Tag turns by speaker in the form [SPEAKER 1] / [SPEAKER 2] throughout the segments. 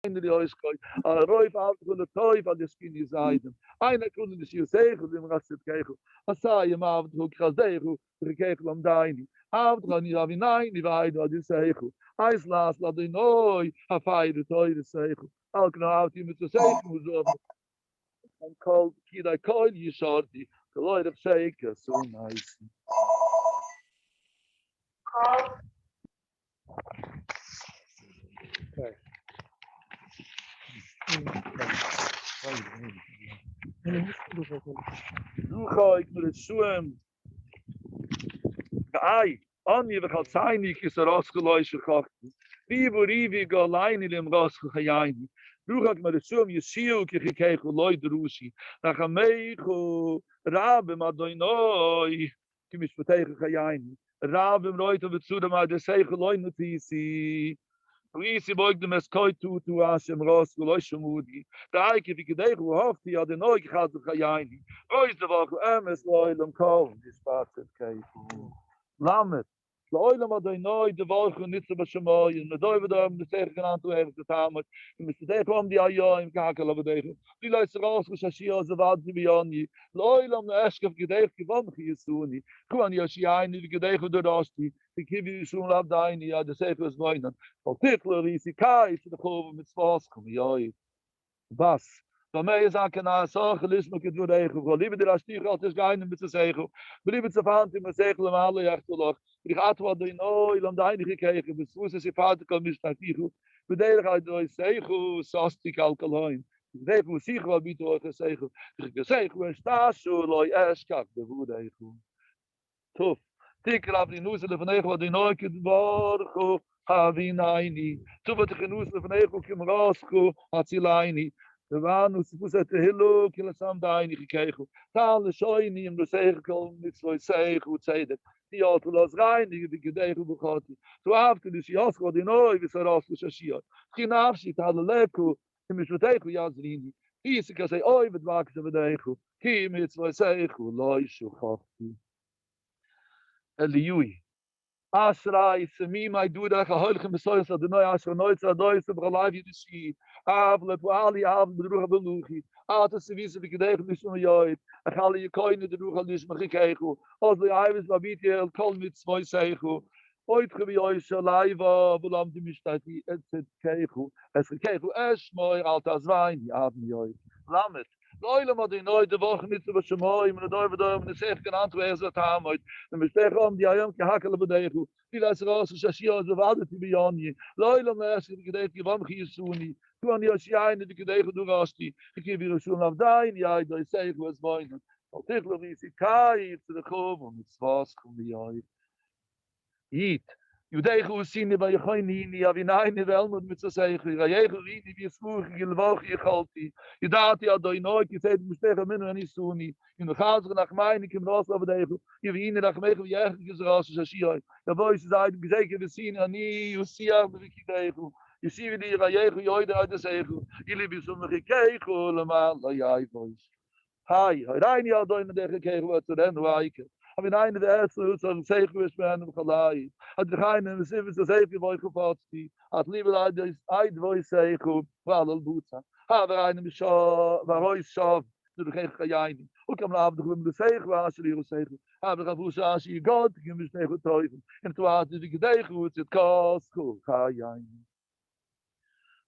[SPEAKER 1] in the oil sky. A roif out from the toy on the skinny side. Einer kunde nicht hier sagen, dem rastet kegel. Asai im Abend hoch krasdego, der kegel am daini. Abend kann ich aber nein, die Weide hat die Segel. Eis las la de noi, a feide toy the Segel. Al knaut die mit der Segel so. And called Kid I call you shorty. The Lord of Shea, so nice. Okay. Nu ga ik met het zwem. Ai, Annie, we gaan zijn niet eens rausgeluisterd gehad. Wie ga alleen in hem rausgegaan. Nu ga ik met het zwem je ziel gekeken, Leute Rusi. Dan gaan mee go Rabbe Madonoi. Die mis vertegen gaan. Rabbe Leute met zo maar de zeggen Leute die Risi boig dem eskoi tu ashem ros velosh mudi. Da ik wie gedeg wo hoft ja de noy gaat ge yaini. Ois de vog ams loilem kol dis patet kai. Lamet. Loilem ad noy de vog nit so bashmoy in de doy vedam de zeg genant to heeft het hamer. Je moet de kom die ayo in kakel op de. Die luister ros gesashio ze vad di bioni. Loilem de eskef gedeg gewon gesuni. Kwan yo shiani de gedeg do dosti. Ik geef je zo'n lab daarin, ja, de zeker is mooi dan. Particularly is die kai te de golven met zwaas komen, ja. Bas. Van mij is aan kanaal zorgen, lis me het door de eigen. Liever de rastier altijd gaan met de zegel. Liever ze van in mijn zegel en alle jachtelog. Die gaat wat in oil om daarin gekregen. Besoes is je vader kan mistaan goed. Bedelig door zegel, sastik alcohol. Ik hoe zie wat biedt door gezegel. Ik zeg hoe sta zo looi eskak de woede eigen. Tof. Tikker af die noezelen van eigen wat die nooit het borgo havinaini. Toen wat de noezelen van eigen kim rasco hatilaini. De waan hoe ze het heel kille sam daini gekregen. Taal de shoini in de zegel niet zo zeggen goed zeiden. Die auto los rein die gedegen begot. Toen afte dus jas wat die nooit is rasco shashia. Geen afschiet hadden lekker. Kim is wat eigen jazrini. Is ik zei oi wat maken ze met eigen. Kim is zo zeggen looi zo gafti. Eliui. Ashra is me my duda geholge mesoyes de noy ashra noyts a dois de bralavi de shi avlet wali av de ruga belugi at se wise de gedegen dus no joit a gal je koine de ruga dus me gekego als de iwes wat bit je kol mit zwei sego ooit gebi euch live belam de mistati et kego es gekego es moy altas vain ja joit lamet Loile maar die nooit de wochen niet zo mooi, maar de door de zeg kan antwoorden wat aan moet. Dan bestek om die ayam ke hakelen bedegen. Die laat raus shashio ze wat die bioni. Loile maar ze gedeit die van giesuni. Toen aan die oceaan die gedegen doen was die. Ik heb hier zo'n afdain, ja, dat zeg was mooi. Al tegelijk is ik kai te de gewoon met zwaas kom die uit. Eat. Judegen hoe zien bij je gewoon niet ja wie nee wel moet met zo zeggen ja je wie die vroeger gelwoog je galt die je daad ja dat je nooit je zei moest tegen minder niet zo niet in de gaten naar mij ik heb was over de je wie in de dag mee je eigenlijk is als je zie ja boys zei zeker we zien en niet je zie ja met je tegen je zie wie die je ooit uit de zegel jullie bijzonder gekeken allemaal ja boys hi rein ja dat in de gekeken wat dan waar I mean, eine der ersten so sagen wir werden im Kalai. Hat keine Sivis das Efe wohl gefahrt die. Hat lieber Leute ist ein Voice say gut, weil Butza. Aber eine so war heute so du gehen gehen. Und kam auf de de zeg was sie hier zeggen. Aber ga voor as je God, je moet tegen teufen. En toen had die gedegen hoe het kaas goed ga jij.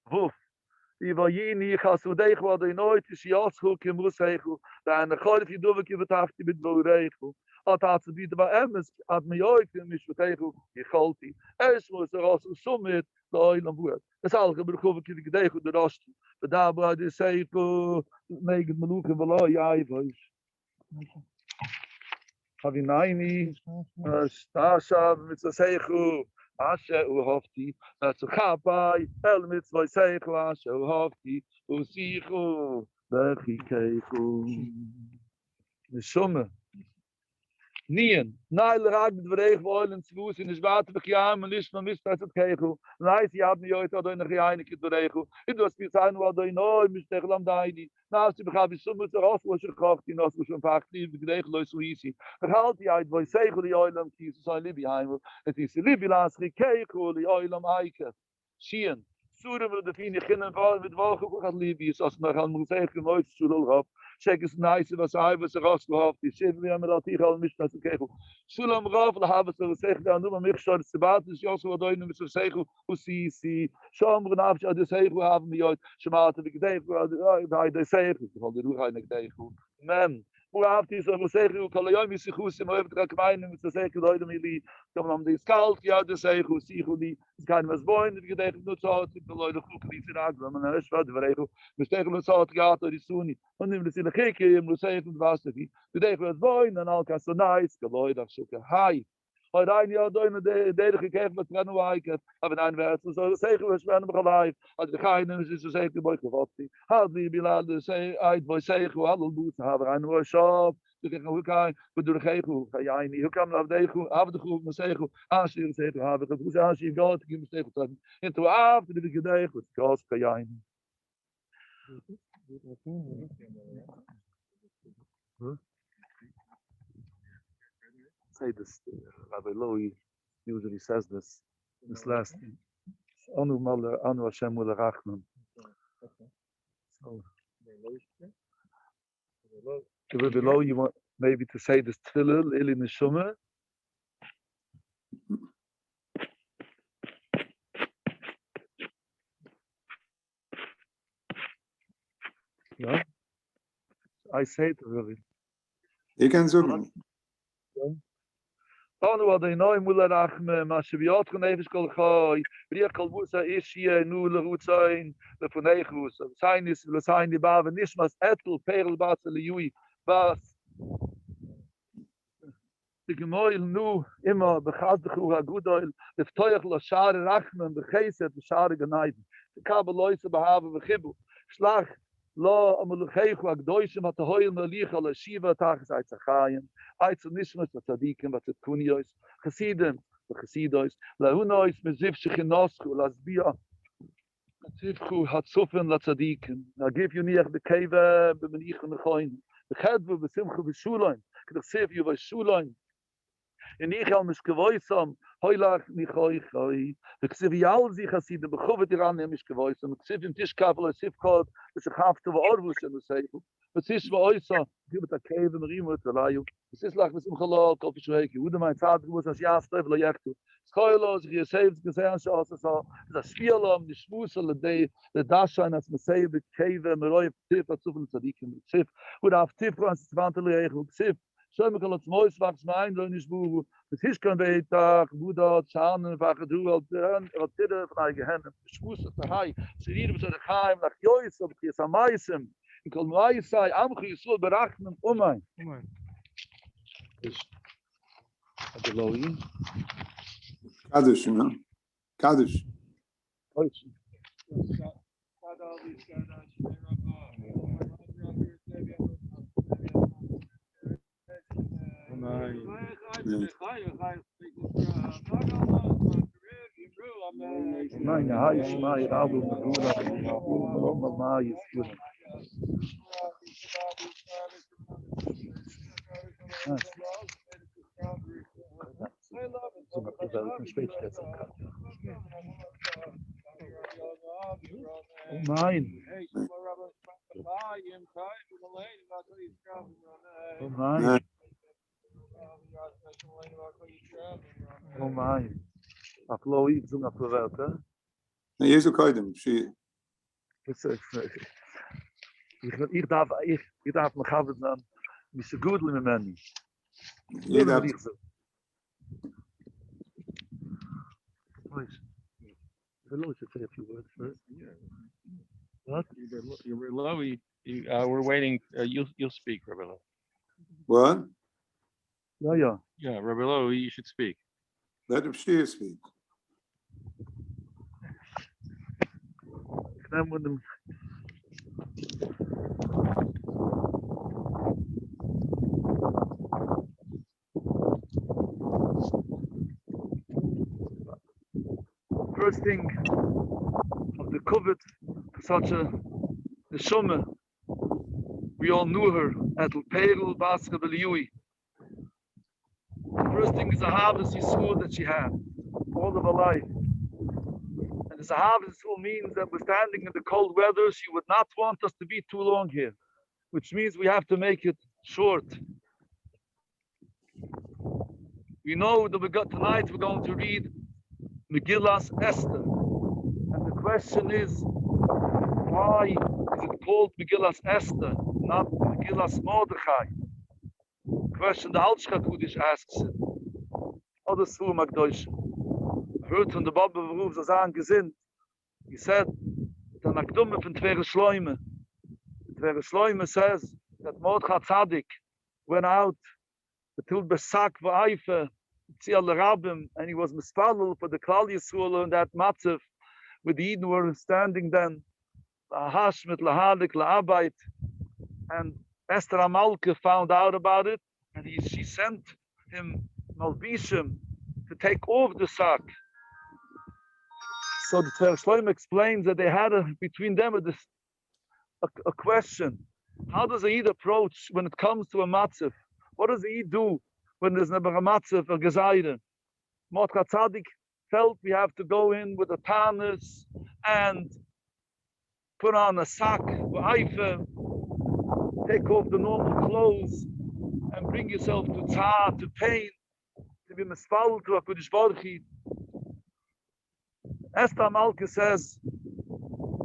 [SPEAKER 1] Woef. Die wil je niet gaan zo deeg wat je nooit is jas goed je moet zeggen. Dan ga je doen wat je betaalt met regel. Had ze die bij Ms had me ooit niet vertegen je geld die es was er als een summit de oilen woord het zal gebruiken of ik de goed de rest de daar bij de zeker negen minuten wel ja is have you nine stasha met ze zeggen Ashe u hofti dat ze gaat bij el met twee zeggen ashe u hofti u sigo de gekeken de somme Nien, nail raak mit verreg wollen zu in es warte beklaam man ist man misst das kegel. Nice, ja mir heute da in der eine kid regel. It was wie sein war da no mis der lam da die. Na sie begab so mit der raus was gekocht die noch so vaak die regel so easy. Verhaalt die uit bei segel die oilam die so libi heim. Es ist libi las kegel die oilam eike. Schien Surim with the fine ginnen with Walge gaat Libië, als we gaan moeten zeggen, nooit zullen gehad. Check is nice, was hij was er rausgehaft, die zit weer met dat hier al mis dat kegel. Sulam Rav, da haben sie gesagt, da nur mich schon Sabbat ist ja so da in mit sagen, wo sie schon wir nach das sagen haben wir heute schmarte wie gedeig, da das sagen, von der Ruhe nicht gedeig. Man Hoe heeft hij zo gezegd, hoe kan hij misschien goed zijn, maar heeft er gemeinde met te zeggen, dat hij dan die skalt, ja, dus hij goed zie hoe die kan was boen, die gedeeld niet zo, de Leute goed die zijn aan, maar is wat we regel, we zeggen het zo gaat door die sunni, en nemen de zin gekje, je moet zeggen was het die gedeeld was boen en al kan zo nice, de Leute zoeken hi. Maar dan ja, dan de gegeven met rennen wijken, hebben een werd zo zeggen we zijn nog alive, als de geinen is zo zeker mooi gevat. Had die bilal de zei uit bij zeggen hoe alle moet hebben een workshop. Dus hoe kan we door geven ga jij niet hoe kan we de goed hebben de goed maar zeggen als je zeggen hebben dat hoe als je gaat je moet zeggen dat in toe af de gedeig wat gas kan jij niet. Say this, Rabbi Lowy usually says this last thing. Anu Hashem will rachman. So, Rabbi Lowy, you want maybe to say this tefillah, Ili Neshama? Yeah? I say it really.
[SPEAKER 2] You can zoeken.
[SPEAKER 1] Anu Adonai mula rachme, mashaviot geneves kol chai, briach kol wusa ishie, nu le rutzain, le funeichus, sein is, le sein die Bave, nishmas etel, perel batze le yui, was, die gemoil nu, immer, bechazdig ura gudoil, leftoich la share rachme, becheset, share geneiden, de kabel loise behave, bechibu, schlag, lo amulchechu agdoishim hat hoyel na licha la shiva tages uit zachayim uit nismas dat tzadikim wat kuniyos gesiden de gesidois la hunois meziv shchinoschu las bia tzivchu hat sofen la tzadikim na give you niach de keva be menich de goin de gadvu be simchu be shulain keder sev you be shulain in ich al mis gewoisam heulach mich hoi ksiv yal zi khasid be khovet iran mis gewoisam ksiv im tisch kavel sif kod es gaft we orvus en sei was is we oisa gibt da kave marim mit layu es is lach mit im khalak auf shweike wo de mein vater was as ja stevel jachtu schoilos ge saved gesehen so so das spielam die schmusel de dashan as mesay be kave meroy tif atsufn tzadikim sif und auf tif ganz 20 regel sif so mir kann mois was mein so nicht bu es ist kein Tag wo da zahnen wache du wat dit von eigen schmus der hai sie reden mit der gaim nach jois ob die samaisem ich kann mal sei am so berachnen mein ist der Lowy
[SPEAKER 2] Kadosh, no? Kadosh.
[SPEAKER 1] Nein, ja, ich mai Rabu Bruder, Rubner mai ist. Nein. Nein. Oh mein. Ach Lowy, zum Apparat, hè?
[SPEAKER 2] Nee, je zo koidem.
[SPEAKER 1] Ich darf mich haben dann mit so gut mit mir.
[SPEAKER 2] Je darf.
[SPEAKER 1] Please. Hello, should say a few words first. What?
[SPEAKER 3] You're Lowy. We're waiting. You'll speak, Rabbi Lowy.
[SPEAKER 2] What?
[SPEAKER 1] Yeah.
[SPEAKER 3] Yeah, Rabbi Lowy, you should speak.
[SPEAKER 2] Let Reb Shea speak.
[SPEAKER 1] Ik neem met hem. First thing of the COVID, such a the summer. We all knew her at Petirah Basra Beliui. First thing is a harvest you saw that she had all of her life. And The Zahav means that we're standing in the cold weather. She would not want us to be too long here, which means we have to make it short. We know that tonight we're going to read Megillas Esther. And the question is, why is it called Megillas Esther, not Megillas Mordechai? Question the Altschka Kudish asks it. Other Svu Magdosh. I heard from the Baba Ruf Zazan Gesin. He said, the Nakdumme from Tvere Shloime. Tvere Shloime says that Mordechai Tzadik went out the Til Besak V'Aife, Tzial Rabbim, and he was mispallel for the Klal Yisrael and that matzevah with the Eden were standing then, Lahash mit Lahadik Laabait, and Esther Amalke found out about it, and she sent him Malbishim to take off the sack. So the Tzver Shloim explains that they had between them a question. How does a Yid approach when it comes to a matzevah? What does a Yid do when there's never a matzevah or gezaide? Mordechai Tzadik felt we have to go in with a tarnis and put on a sack, take off the normal clothes, and bring yourself to tzar, to pain, to be mispal to HaKadosh Baruch Hu. Esther Malka says,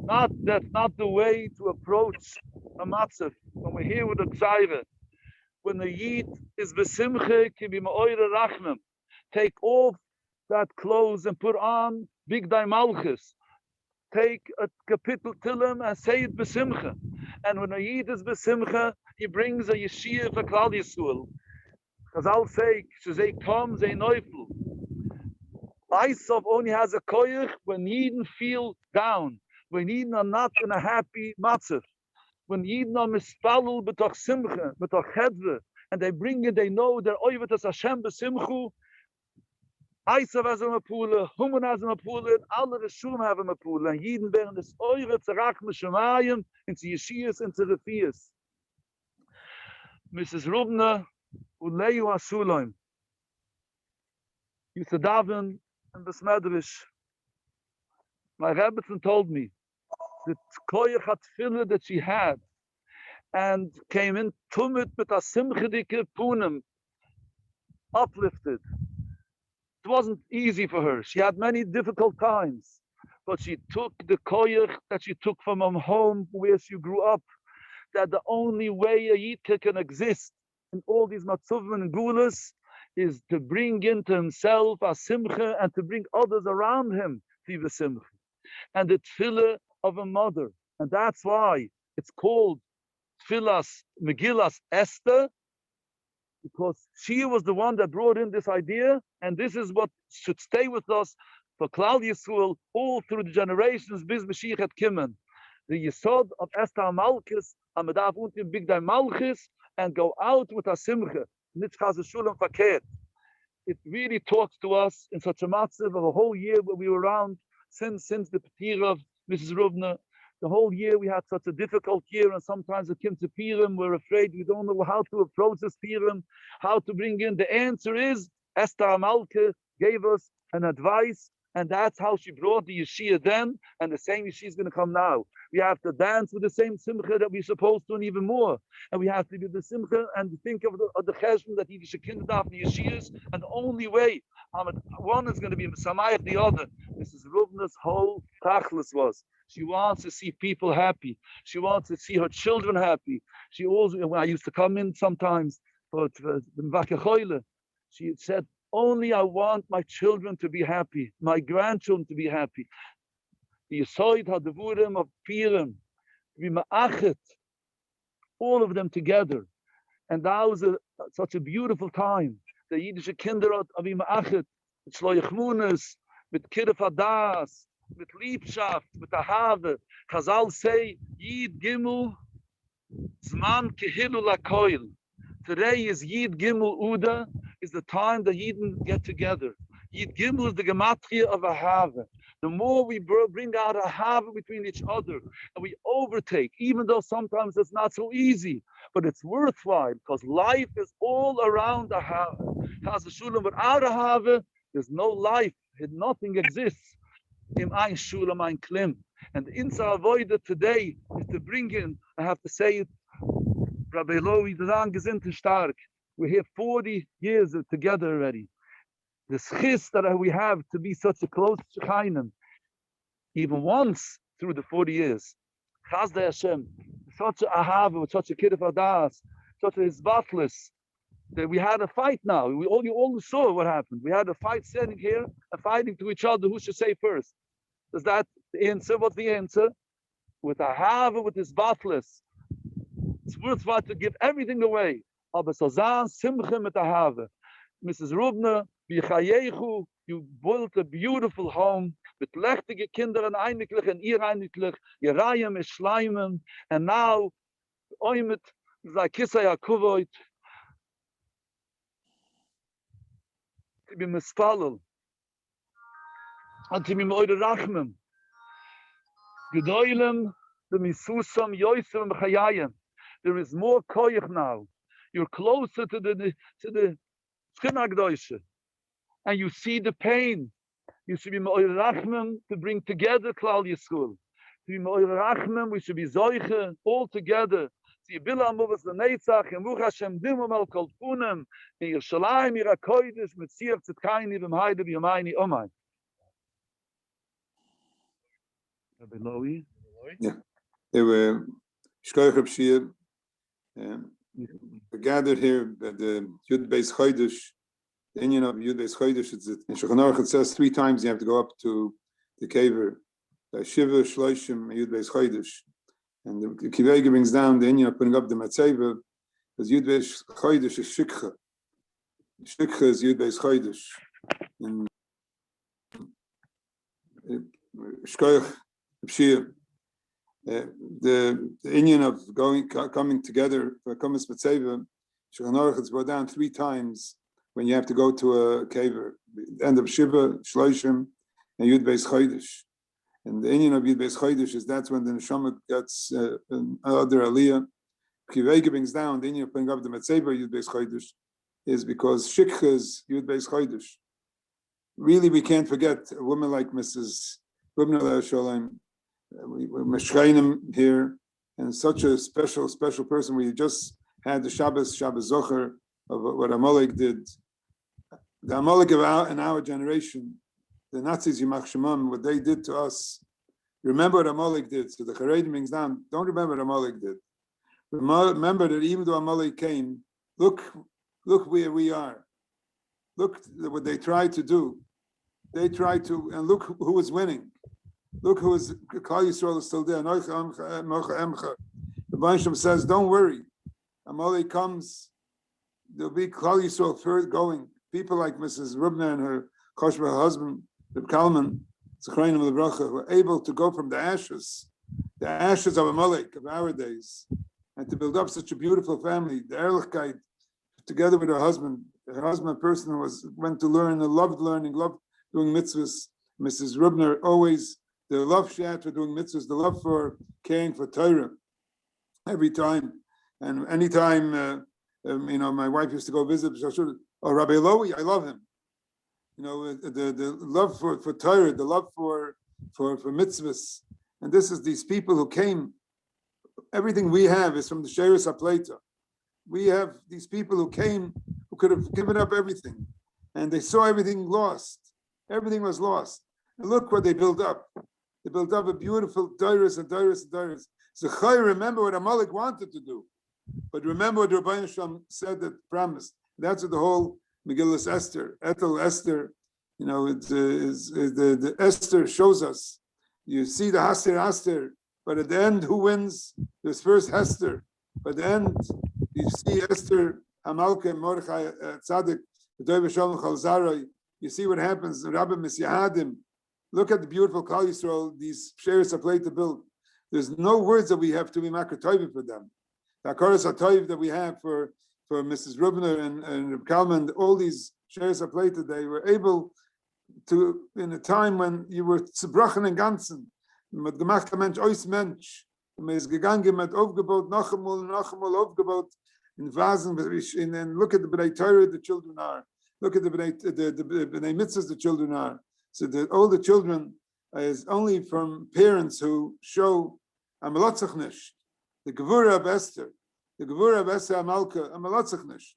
[SPEAKER 1] that's not the way to approach a matzevah. When we're here with a gzaire, when the Yid is besimche, ki b'ma'oire rachmem, take off that clothes and put on big malchus. Take a kapitel tilim and say it besimcha. And when a Yid is besimcha, he brings a yeshia for Klal Yisrael. Chazal say, shezei kom, zei neufel. Isov only has a koyach when Yidden feel down, when Yidden are not in a happy matzah, when Yidden are mispalul b'toch simcha, b'toch chedve, and they bring it, they know they're oivet as Hashem besimchu. Isov has a mapula, Human has a mapula, and alle Rishum have a mapula. And Yidden bear this oivet zerach m'shamayim into Yeshias, into Refias. Mrs. Rubner, Uleyu Asuloim, used to daven in the Smedrish. My Rebbetzin told me that koyach hatfila that she had and came in tumit with a simchedike punim, uplifted. It wasn't easy for her. She had many difficult times, but she took the koyach that she took from her home where she grew up, that the only way a Yid can exist in all these matzuvim and gulas is to bring into himself a simcha and to bring others around him to the simcha. And the tefillah of a mother. And that's why it's called Tefillas Megillas Esther, because she was the one that brought in this idea, and this is what should stay with us for Klal Yisrael all through the generations bis Mashiach had Kimen. The Yesod of Esther Malchus, Amadav Untim Big Malchus, and go out with a simcha. It really talks to us in such a matzevah of a whole year where we were around since the Petirah of Mrs. Rubner. The whole year we had such a difficult year, and sometimes it came to Pirim, we're afraid we don't know how to approach this Pirim, how to bring in. The answer is Esther Amalke gave us an advice, and that's how she brought the Yeshia then, and the same Yeshia is going to come now. We have to dance with the same simcha that we're supposed to, and even more. And we have to do the simcha and think of the cheshbon that Yiddish kinderdarf the Yeshias, and the only way one is going to be Samayach the other. Mrs. Rubner's whole tachlis was, she wants to see people happy. She wants to see her children happy. She also, when I used to come in sometimes for the Mvakechoyle, she said, only I want my children to be happy, my grandchildren to be happy. The Yisoid HaDevurim of Pirim, to be ma'achet, all of them together. And that was such a beautiful time. The Yiddish kinder of ma'achet, with Shloyachmunas, with Kiref Hadas, with Liebschaft, with Ahave. Chazal say, Yid Gimel, Zman Kehilu Lakoil. Today is Yid Gimel Uda, is the time the Yidden get together. Yid Gimel is the gematria of Ahave. The more we bring out Ahave between each other, and we overtake, even though sometimes it's not so easy, but it's worthwhile, because life is all around Ahave. Without Ahave, there's no life. Nothing exists. im ein Shulam ein Klim. And the inside avoider today is to bring in, I have to say it, Rabbi Lowy, the Gesinnt and stark. We're here 40 years together already. The schis that we have to be such a close Shekhanim, even once through the 40 years. Chazda Hashem, such a ahava, with such a kid of adas, such a hisbatless, that we had a fight now. You all saw what happened. We had a fight standing here, and fighting to each other who should say first. Is that the answer? What's the answer? With ahava, with hisbatless, it's worthwhile to give everything away. Aber sozan simcha mit ahava. Mrs. Rubner, you built a beautiful home with lechtige Kinder and einiglich and ihr einiglich, Yerayim is Schleimen, and now Oimet is like Kisay Akuvoit. To be mispalel, and to be moide rachmem. Gedoylem, the misusam, yoisem, chayayim. There is more koyach now. You're closer to the Schimagdoische. And you see the pain. You should be mo'ir rachmem to bring together Klal Yisrael. To be mo'ir rachmem, we should be zoiche all together. See, Bila Amuvas the Netzach, and Much Hashem Dimum al Kolpunem, in Yerushalayim, Ira Kodesh, Metziach Tzedkain, Ibim Haide, B'Yomayni, Omai. Rabbi Lowy?
[SPEAKER 2] Yeah. They were Shkoich Reb Shea, gathered here at the Yud Beis Chodesh. The Indian of Yud Beis Chodesh, in Shulchan Aruch it says 3 times you have to go up to the Kever. Shiva, Shloshim, Yud Beis Chodesh. And the Kivega brings down the Indian of putting up the Matzeivah, because Yud Beis Chodesh is Shikha. Shikha is Yud Beis Chodesh. And Shkoich Reb Shea, the Indian of coming together for Hakomas Matzeivah, Shulchan Aruch it's brought down 3 times when you have to go to a kever. The end of Shiva, Shloshim, and Yud Beis Chodesh. And the Indian of Yud Beis Chodesh is that's when the neshama gets another aliyah. Kivega brings down the Indian of putting up the matzevah Yud Beis Chodesh is because Shikha is Yud Beis Chodesh. Really, we can't forget a woman like Mrs. Rubner Shalom. We're Meshchainim here, and such a special person. We just had the Shabbos Zocher of what Amalek did. The Amalek in our generation, the Nazis, Yimach Shemam, what they did to us. Remember what Amalek did. So the Charedim brings down, don't remember what Amalek did. Remember that even though Amalek came, look where we are. Look what they tried to do. They tried to, and look who was winning. Look who is, Klal Yisrael is still there. The Bansham says, don't worry. Amalek comes, there'll be Klal Yisrael first going. People like Mrs. Rubner and her Koshba husband, Reb Kalman, Zechariah Lebracha, were able to go from the ashes of Amalek of our days, and to build up such a beautiful family. The Ehrlichkeit, together with her husband, a person who went to learn and loved learning, loved doing mitzvahs. Mrs. Rubner always, the love she had for doing mitzvahs, the love for caring for Torah every time. And anytime, my wife used to go visit, Rabbi Lowy, I love him. The love for Torah, the love for mitzvahs. And this is these people who came, everything we have is from the Sheres HaPleita. We have these people who came, who could have given up everything. And they saw everything lost. Everything was lost. And look what they built up. They built up a beautiful Doros and Doros and Doros. Zechai, remember what Amalek wanted to do. But remember what Rabbi Shalom said, that promised. That's what the whole Megillus Esther, Ethel Esther, the Esther shows us. You see the Haster, but at the end, who wins? There's first Hester. But at the end, you see Esther, Hamalka, Mordechai, Tzaddik, the Shalom Chalzaroi. You see what happens. Rabbi Misyahadim. Look at the beautiful Klal Yisrael, these Sheres HaPleita to build. There's no words that we have to be Makar Toiv for them. The Hakoras HaToiv that we have for Mrs. Rubner and Reb Kalman, all these Sheres HaPleita, they were able to, in a time when you were zerbrochen in ganzen, mit gemacht a Mensch ois Mensch, man ist gegangen mit aufgebaut, noch einmal aufgebaut, in Vasen, and look at the B'nai Torah the children are, look at the B'nai Mitzvahs the children are. So all the children is only from parents who show a melotzachnish, the Gevura of Esther, the Gevura of Esther Amalka, a melotzachnish.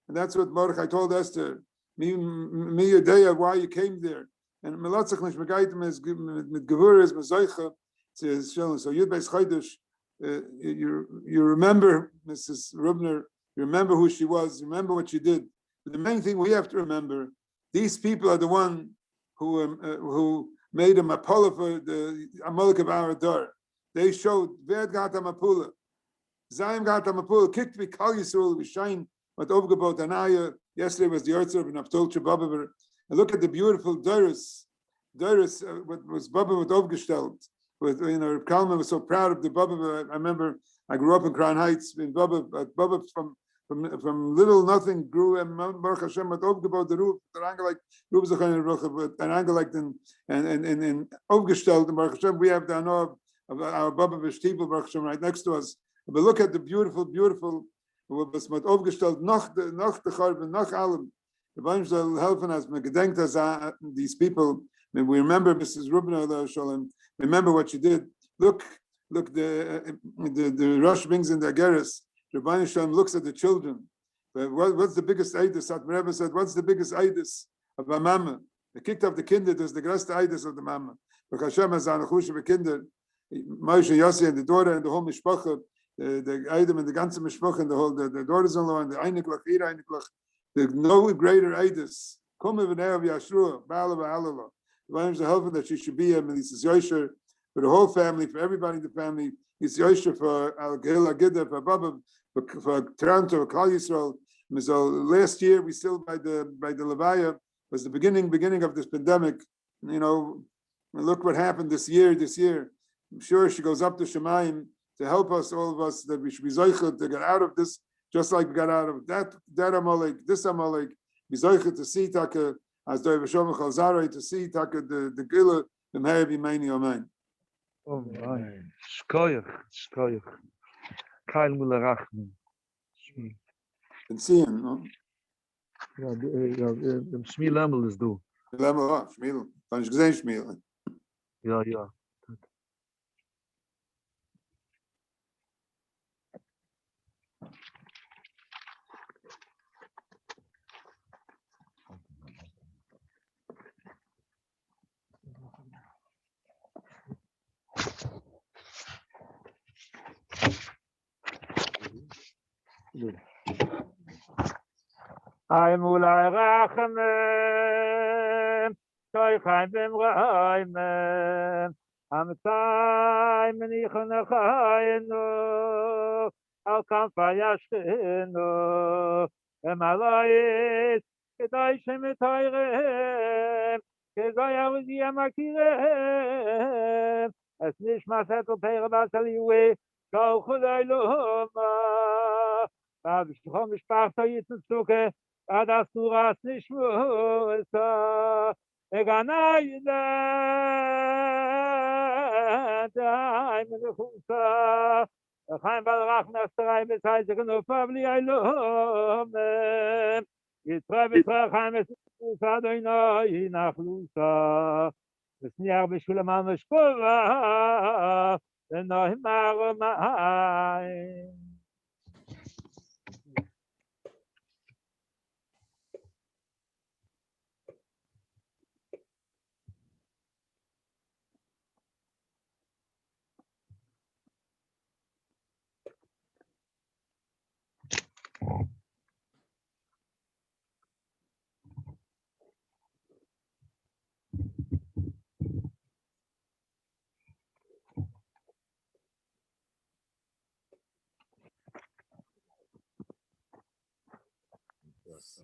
[SPEAKER 2] And that's what Mordechai told Esther, me Yudea, why you came there. And melotzachnish, megaitim is mit Gevura is mezoicha, so Yud Beis Chodesh, you remember Mrs. Rubner, you remember who she was, you remember what she did. But the main thing we have to remember, these people are the one who made a mapula for the Amalek of our door. They showed Ved got a mapula, Zayim got a mapula, kicked me Kal Yisrael, we shine what Ovgebot Anaya. Yesterday was the Yotzer of Naftol Chababaver. And look at the beautiful Doris, what was Baba with Ovgestelt. With Reb Kalman was so proud of the Baba. I remember I grew up in Crown Heights. In Baba from little nothing grew and Baruch Hashem with Ovgebot the roof, the angle like Rub Zachayin Ruch, an angle like and Ovgestelt and Baruch Hashem. We have the honor of our Baba V'Shtibel Baruch Hashem right next to us. But look at the beautiful was mit Ovgestelt noch the Chorben noch allem. The Baruch Hashem helping us. We gedenkt as these people. We remember Mrs. Rubner Shalom. Remember what she did. Look. The Rosh brings in the Ageres. Rabbi Shalom looks at the children. What's the biggest eidus? Rebbe said, what's the biggest eidus of a mama? They kicked off the kinder. There's the greatest eidus of the mama. But Hashem has an achusha bekinder. Moshe Yossi and the daughter and the whole mishpacha, the eidem and the ganze mishpacha and the daughters-in-law and the einiklach, einiklach. There's no greater eidus. Come even there of Yashua, Ba'ala Ba'alala. The helping that she should be a Melissa Yosher for the whole family, for everybody in the family. It's Yosher for Al Gil Agida, for Baba, for Toronto, for Klal Yisrael. So last year we still by the Levaya was the beginning of this pandemic. Look what happened this year. I'm sure she goes up to Shemayim to help us, all of us, that we should be zoicha to get out of this, just like we got out of that Amalek, this Amalek, be zoicha to see Taka. As Doi V'Shom Chalzarei to see Taka the Gila the Meir B'Meini Omein.
[SPEAKER 1] Oh my, Shkoyach. Keil Mula Rachman.
[SPEAKER 2] And see him, no?
[SPEAKER 1] Ja, Shmi Lemel is du.
[SPEAKER 2] Lemel, Shmiel. Dann ich gesehen Shmiel.
[SPEAKER 1] Ja. Ay mulay rachamem, toy chaim b'mraimem, amitay menichon achayenu, al kanfa yashchenu, emalayis, kedai shemitoyrem, kedai avuzi amakirem, es nishmas etel peira basaliwe, kol chudai loma, Abishchom mishpachta yitzutzuke, Adas Turas Nishmusa, Eganayda, Daim Nechusa, Chaim Balrach Nastarai Besaizik and Ufavli Ailom, Yitzra Chaim Esusa Doinoi Nachlusa, Vesniach Bishulaman Meshkova, Enohim Aromai.
[SPEAKER 4] Yes.